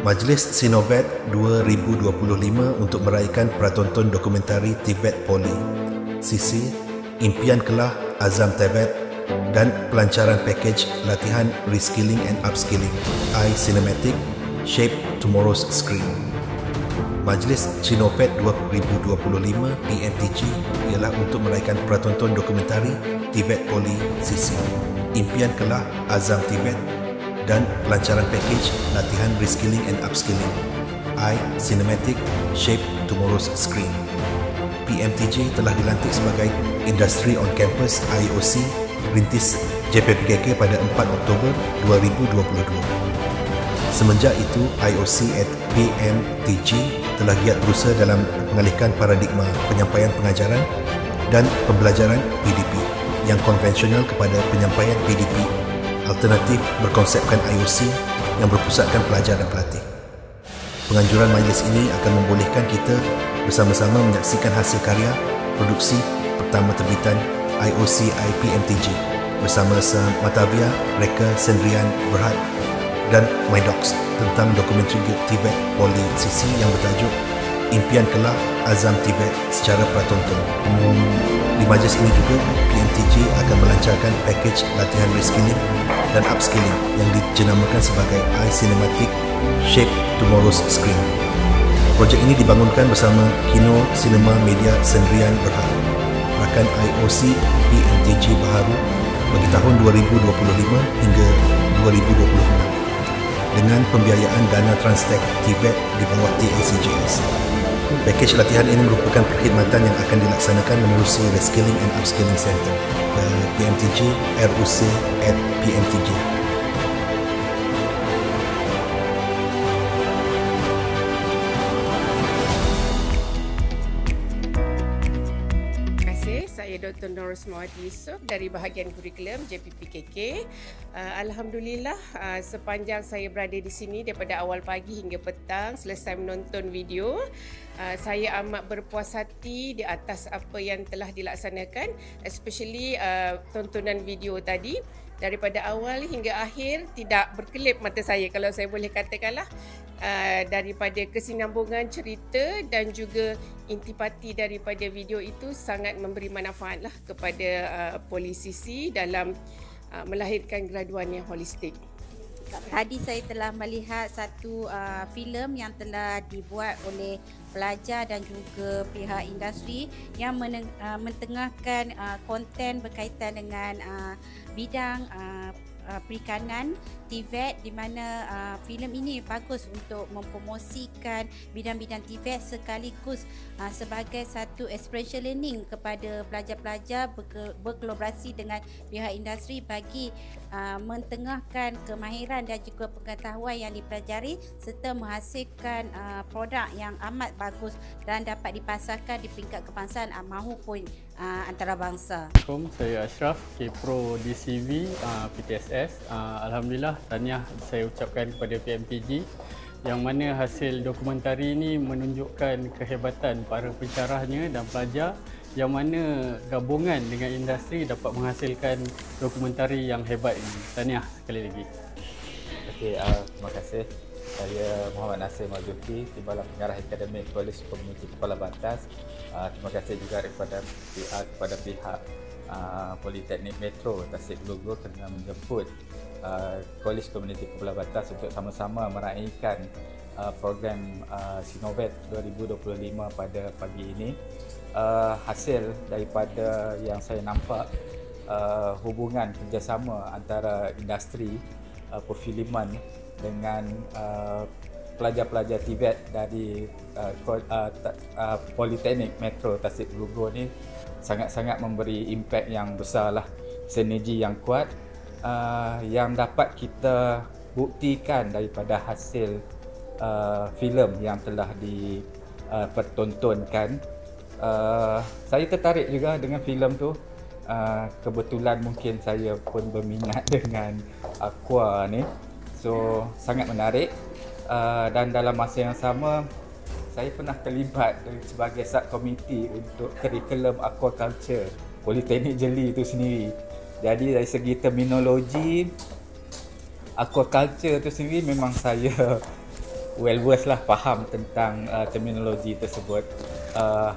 Majlis Sinovet 2025 untuk meraihkan pratonton dokumentari TVET Poli, Sisi, Impian Kelah Azam TVET dan pelancaran pakej latihan Reskilling and Upskilling iCinematic Shape Tomorrow's Screen. Majlis Sinovet 2025 PMTG ialah untuk meraihkan pratonton dokumentari TVET Poli, Sisi, Impian Kelah Azam TVET dan pelancaran pakej latihan Reskilling and Upskilling iCinematic Shape Tomorrow's Screen. PMTG telah dilantik sebagai Industry on Campus IOC rintis JPPKK pada 4 Oktober 2022. Semenjak itu, IOC at PMTG telah giat berusaha dalam mengalihkan paradigma penyampaian pengajaran dan pembelajaran PDP yang konvensional kepada penyampaian PDP alternatif berkonsepkan IOC yang berpusatkan pelajar dan pelatih. Penganjuran majlis ini akan membolehkan kita bersama-sama menyaksikan hasil karya produksi pertama terbitan IOC IPMTG bersama Matavia, Reka, Sendrian, Berhad dan MyDocs tentang dokumentari TVET Poli Sisi yang bertajuk Impian Kelah Azam TVET secara pratonton. Di majlis ini juga, PMTG akan melancarkan pakej latihan Reskilling dan Upskilling yang dijenamakan sebagai iCinematic Shape Tomorrow's Screen. Projek ini dibangunkan bersama Kino Cinema Media Sendrian Berhad, rakan IOC PMTG baharu bagi tahun 2025 hingga 2026 dengan pembiayaan dana Transtech TVET di bawah TACJS. Pakej latihan ini merupakan perkhidmatan yang akan dilaksanakan menerusi Reskilling and Upskilling Center PMTG RUC at PMTG. Saya Dr. Norris Mawati Yusof dari bahagian kurikulum JPPKK. Alhamdulillah, sepanjang saya berada di sini daripada awal pagi hingga petang selesai menonton video, saya amat berpuas hati di atas apa yang telah dilaksanakan, especially tontonan video tadi. Daripada awal hingga akhir tidak berkelip mata saya, kalau saya boleh katakanlah, daripada kesinambungan cerita dan juga intipati daripada video itu sangat memberi manfaatlah kepada polisisi dalam melahirkan graduan yang holistik. Tadi saya telah melihat satu filem yang telah dibuat oleh pelajar dan juga pihak industri yang mentengahkan konten berkaitan dengan bidang perikanan TVET, di mana filem ini bagus untuk mempromosikan bidang-bidang TVET sekaligus sebagai satu experiential learning kepada pelajar-pelajar berkolaborasi dengan pihak industri bagi mentengahkan kemahiran dan juga pengetahuan yang dipelajari serta menghasilkan produk yang amat bagus dan dapat dipasarkan di peringkat kebangsaan maupun antarabangsa. Assalamualaikum, saya Ashraf, K-Pro DCV PTSS. Alhamdulillah, tahniah saya ucapkan kepada PMTG yang mana hasil dokumentari ini menunjukkan kehebatan para pencarahnya dan pelajar, yang mana gabungan dengan industri dapat menghasilkan dokumentari yang hebat ini. Tahniah sekali lagi. Okey, terima kasih. Saya Muhammad Nasir Marzuki, Timbalan Pengarah Akademik Kolej Komuniti Kepala Batas. Terima kasih juga kepada pihak Politeknik Metro Tasik Belugor kerana menjemput Kolej Komuniti Kepala Batas untuk sama-sama meraihkan program Sinovet 2025 pada pagi ini. Hasil daripada yang saya nampak, hubungan kerjasama antara industri perfilman dengan pelajar-pelajar TVET dari Politeknik Metro Tasik Belugor ni sangat-sangat memberi impak yang besar lah, sinergi yang kuat yang dapat kita buktikan daripada hasil filem yang telah dipertontonkan. Saya tertarik juga dengan filem tu. Kebetulan mungkin saya pun berminat dengan aqua ni, so sangat menarik. Dan dalam masa yang sama, saya pernah terlibat sebagai subkomiti untuk kurikulum aquaculture Politeknik Jeli itu sendiri. Jadi dari segi terminologi aquaculture itu sendiri memang saya well versed lah, faham tentang terminologi tersebut.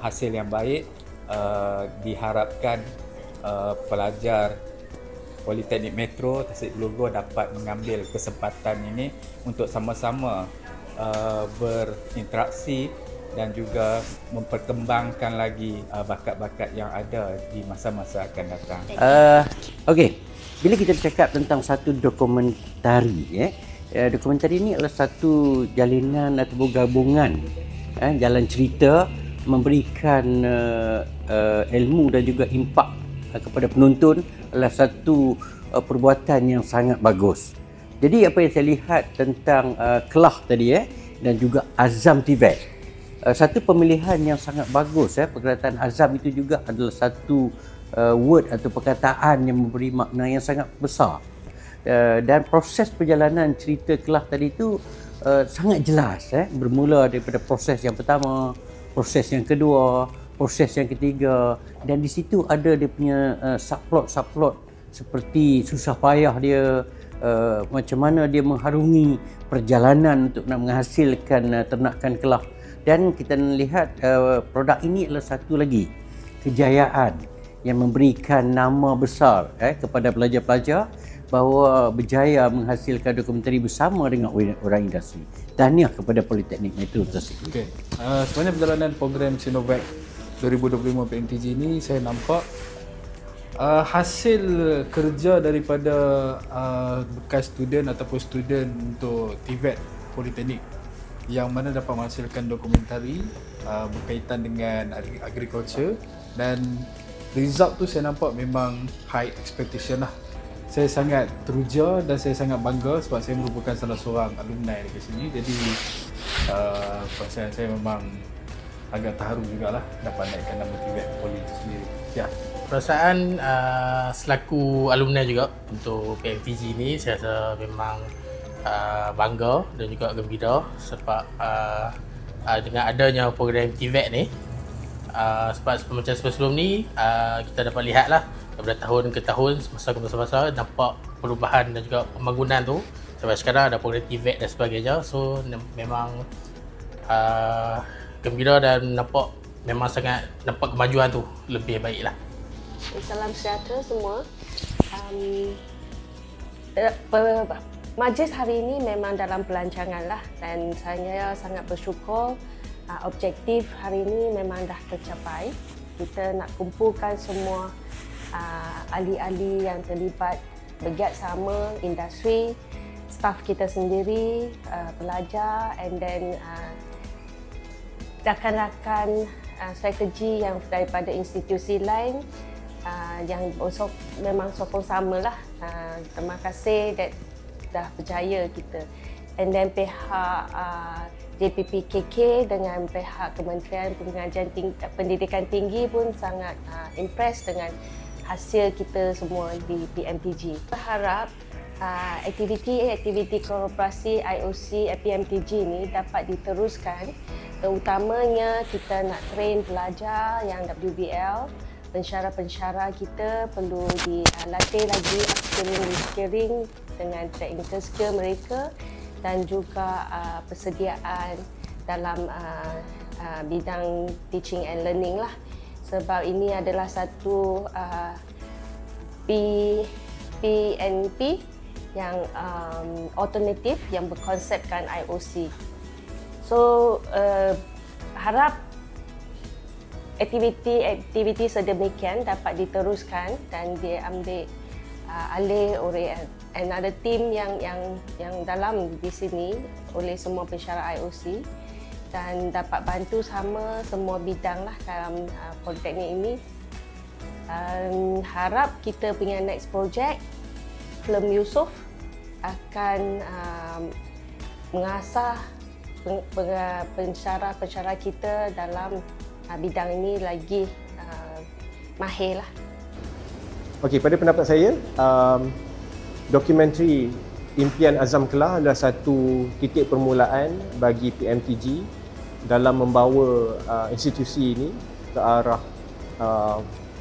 Hasil yang baik diharapkan pelajar Politeknik Metro Tasik Telugu dapat mengambil kesempatan ini untuk sama-sama berinteraksi dan juga memperkembangkan lagi bakat-bakat yang ada di masa-masa akan datang. Okey, bila kita bercakap tentang satu dokumentari, dokumentari ini adalah satu jalinan atau gabungan jalan cerita memberikan ilmu dan juga impak kepada penonton adalah satu perbuatan yang sangat bagus. Jadi apa yang saya lihat tentang Kelah tadi dan juga Azam TVET, satu pemilihan yang sangat bagus. Perkataan Azam itu juga adalah satu word atau perkataan yang memberi makna yang sangat besar. Dan proses perjalanan cerita Kelah tadi itu sangat jelas. Bermula daripada proses yang pertama, proses yang kedua, proses yang ketiga, dan di situ ada dia punya subplot seperti susah payah dia, macam mana dia mengharungi perjalanan untuk nak menghasilkan ternakan Kelah. Dan kita lihat produk ini adalah satu lagi kejayaan yang memberikan nama besar kepada pelajar-pelajar bahawa berjaya menghasilkan dokumentari bersama dengan orang industri. Tahniah kepada Politeknik Metro Tasik. Okey. Sebenarnya perjalanan program Sinovac 2025 PMTG ini saya nampak hasil kerja daripada bekas student ataupun student untuk TVET Politeknik yang mana dapat menghasilkan dokumentari berkaitan dengan agriculture, dan result tu saya nampak memang high expectation lah. Saya sangat teruja dan saya sangat bangga sebab saya merupakan salah seorang alumni di sini. Jadi perasaan saya memang agak terharu jugalah dapat naikkan nama TVET Poli itu sendiri. Ya. Perasaan selaku alumni juga untuk PMTG ni, saya rasa memang bangga dan juga gembira sebab dengan adanya program TVET ni, sebab macam sebelum ni kita dapat lihat lah daripada tahun ke tahun, semasa ke masa nampak perubahan dan juga pembangunan tu sampai sekarang ada program TVET dan sebagainya. So memang gembira dan nampak memang sangat nampak kemajuan tu lebih baik lah. Salam sejahtera semua. Majlis hari ini memang dalam pelancangan lah, dan saya sangat bersyukur objektif hari ini memang dah tercapai. Kita nak kumpulkan semua ahli-ahli yang terlibat, bergiat sama, industri, staf kita sendiri, pelajar, and then rakan-rakan strategi yang daripada institusi lain yang memang sokong sama lah. Terima kasih that dah berjaya kita. And then pihak JPPKK dengan pihak Kementerian Pendidikan Tinggi pun sangat impressed dengan hasil kita semua di PMTG. Berharap aktiviti korporasi IOC PMTG ini dapat diteruskan, terutamanya kita nak train pelajar yang WBL. Pensyarah-pensyarah kita perlu dilatih lagi upskilling dengan technical skill mereka, dan juga persediaan dalam bidang teaching and learning lah. Sebab ini adalah satu PNP yang alternatif yang berkonsepkan IOC. So harap aktiviti sedemikian dapat diteruskan dan diambil alih oleh another team yang dalam di sini oleh semua pensyarah IOC, dan dapat bantu sama semua bidang lah dalam politeknik ini. Harap kita punya next project Film Yusof akan mengasah pensyarah-pensyarah kita dalam bidang ini lagi mahir lah. Okey, pada pendapat saya, dokumentari Impian Azam Kelah adalah satu titik permulaan bagi PMTG dalam membawa institusi ini ke arah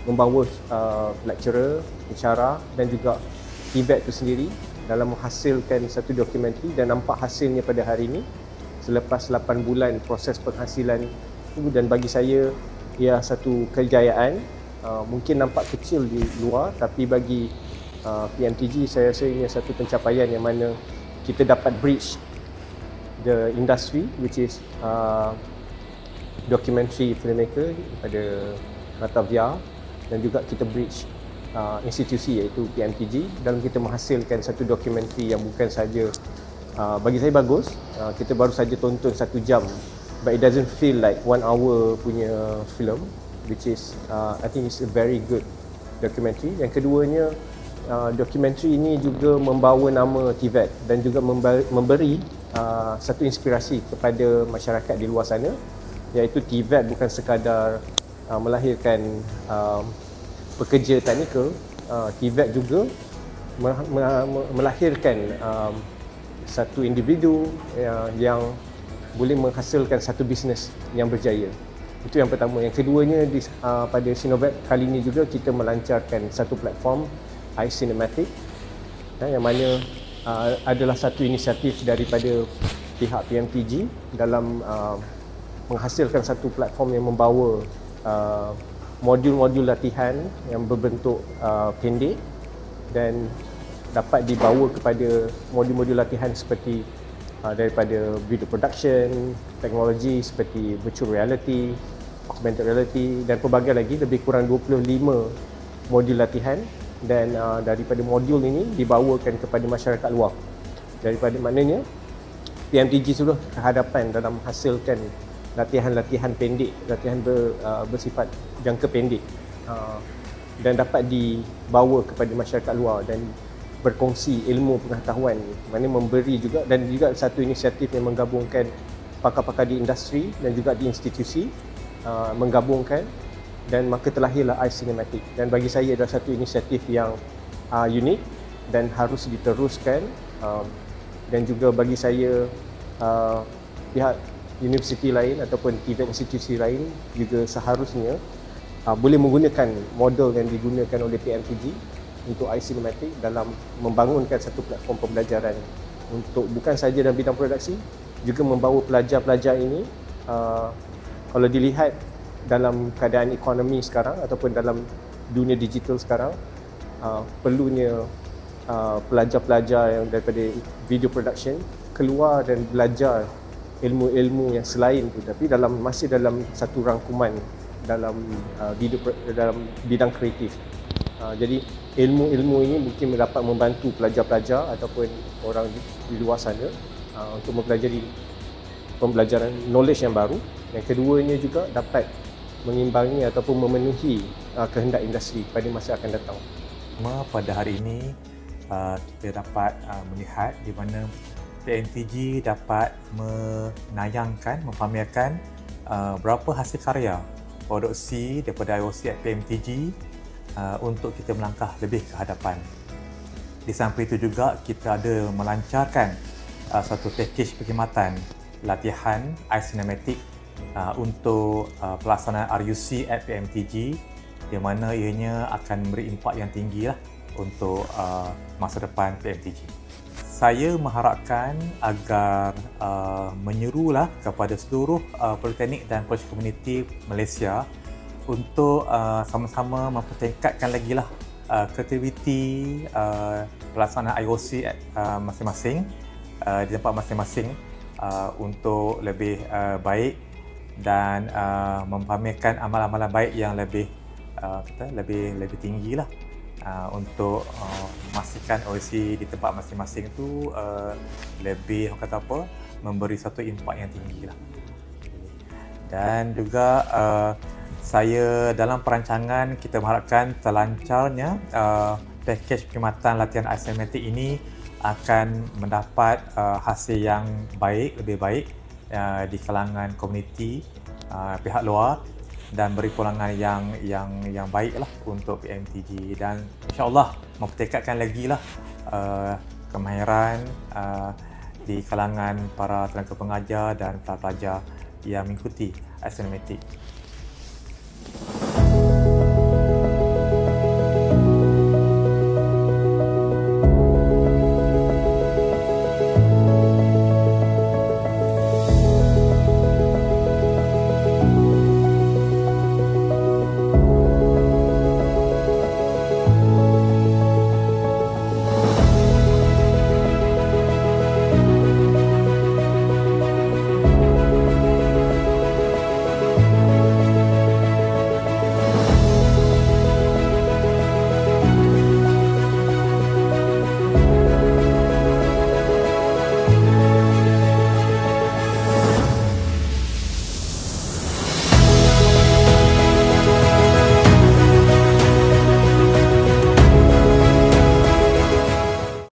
membawa lecturer, pensyarah dan juga TVET itu sendiri dalam menghasilkan satu dokumentari, dan nampak hasilnya pada hari ini. selepas 8 bulan proses penghasilan itu, dan bagi saya ia satu kejayaan. Mungkin nampak kecil di luar, tapi bagi PMTG saya rasa ini satu pencapaian yang mana kita dapat bridge the industry, which is documentary filmmaker pada Batavia, dan juga kita bridge institusi iaitu PMTG dalam kita menghasilkan satu dokumentari yang bukan saja bagi saya bagus, kita baru saja tonton 1 jam, but it doesn't feel like 1 hour punya film, which is I think it's a very good documentary. Yang keduanya, dokumentari ini juga membawa nama TVET dan juga memberi satu inspirasi kepada masyarakat di luar sana, iaitu TVET bukan sekadar melahirkan pekerja teknikal, TVET juga melahirkan satu individu yang boleh menghasilkan satu bisnes yang berjaya. Itu yang pertama. Yang keduanya, pada Sinovac kali ini juga kita melancarkan satu platform iCinematic, yang mana adalah satu inisiatif daripada pihak PMTG dalam menghasilkan satu platform yang membawa modul-modul latihan yang berbentuk pendek dan dapat dibawa kepada modul-modul latihan seperti daripada video production, teknologi seperti virtual reality, augmented reality dan pelbagai lagi, lebih kurang 25 modul latihan, dan daripada modul ini dibawakan kepada masyarakat luar. Daripada maknanya PMTG sudah kehadapan dalam menghasilkan latihan-latihan pendek, latihan bersifat jangka pendek, dan dapat dibawa kepada masyarakat luar dan berkongsi ilmu pengetahuan, mana memberi juga, dan juga satu inisiatif yang menggabungkan pakar-pakar di industri dan juga di institusi, menggabungkan, dan maka terlahirlah iCinematic. Dan bagi saya adalah satu inisiatif yang unik dan harus diteruskan, dan juga bagi saya pihak universiti lain ataupun TVET institusi lain juga seharusnya boleh menggunakan model yang digunakan oleh PMTG untuk iCinematic dalam membangunkan satu platform pembelajaran untuk bukan saja dalam bidang produksi, juga membawa pelajar-pelajar ini, kalau dilihat dalam keadaan ekonomi sekarang ataupun dalam dunia digital sekarang, perlunya pelajar-pelajar yang daripada video production keluar dan belajar ilmu-ilmu yang selain itu, tapi masih dalam satu rangkuman dalam dalam bidang kreatif. Jadi ilmu-ilmu ini mungkin dapat membantu pelajar-pelajar ataupun orang di luar sana untuk mempelajari pembelajaran knowledge yang baru. Yang keduanya juga dapat mengimbangi ataupun memenuhi kehendak industri pada masa akan datang. Pada hari ini kita dapat melihat di mana PMTG dapat menayangkan, mempamerkan berapa hasil karya produksi daripada IOC at PMTG untuk kita melangkah lebih ke hadapan. Di samping itu juga kita ada melancarkan satu pakej perkhidmatan latihan iCinematic untuk pelaksanaan RUC at PMTG, di mana ianya akan memberi impak yang tinggi lah untuk masa depan PMTG. Saya mengharapkan agar menyerulah kepada seluruh politeknik dan college community Malaysia untuk sama-sama mempertingkatkan lagi lah kreativiti pelaksanaan IOC masing-masing di tempat masing-masing untuk lebih baik dan mempamerkan amalan-amalan baik yang lebih tinggi lah untuk memastikan OIC di tempat masing-masing itu lebih memberi satu impak yang tinggi lah. Dan juga saya dalam perancangan kita mengharapkan terlancarnya pakej perkhidmatan latihan iCinematic ini akan mendapat hasil yang baik, lebih baik di kalangan komuniti pihak luar dan beri pulangan yang baiklah untuk PMTG, dan insya-Allah mempertingkatkan lagi lah kemahiran di kalangan para tenaga pengajar dan para pelajar yang mengikuti iCinematic.